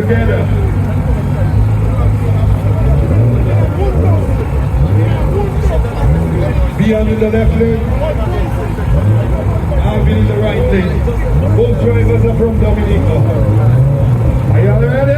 together. Beyond in the left lane, Alvin in the right lane. Both drivers are from Dominica. Are y'all ready?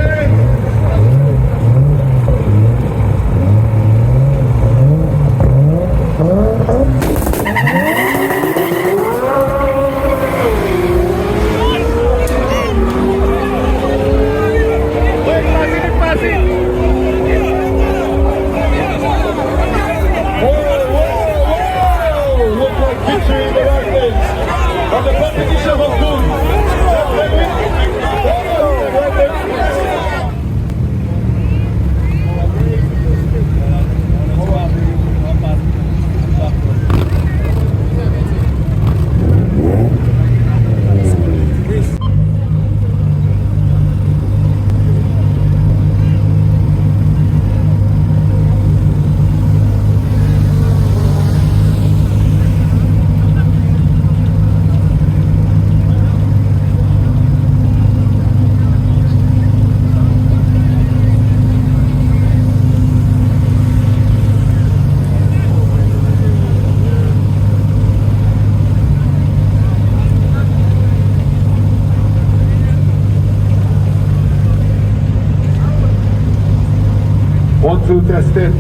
Tested.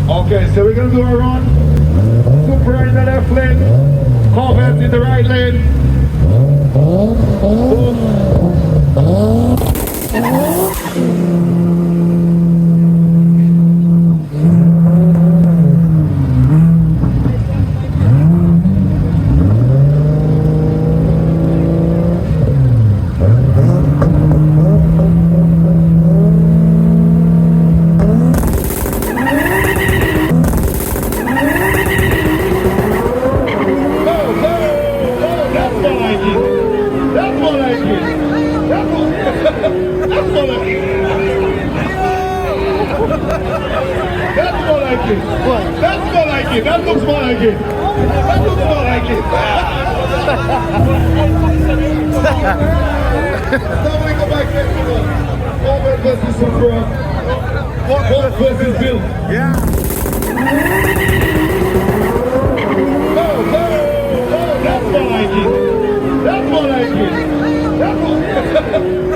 Okay, so we're gonna do a run. Supra in the left lane, Corvette in the right lane. That looks more like it. That looks more like it. Now we go back next to Corvette versus Supra. What versus Bill? Yeah. No, that's more like it. That's more like it.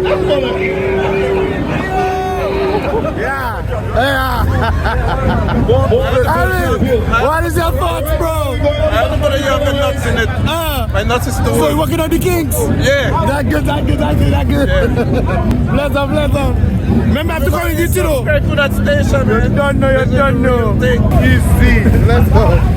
That's more like it. Yeah. What is your thoughts, bro? I'm gonna have the nuts in it. My nuts is too. So you're working on the Kings? Yeah. That good. Yeah. Bless up. Remember, I have to call you too. Subscribe to that station, man. You don't know. Easy. Let's go.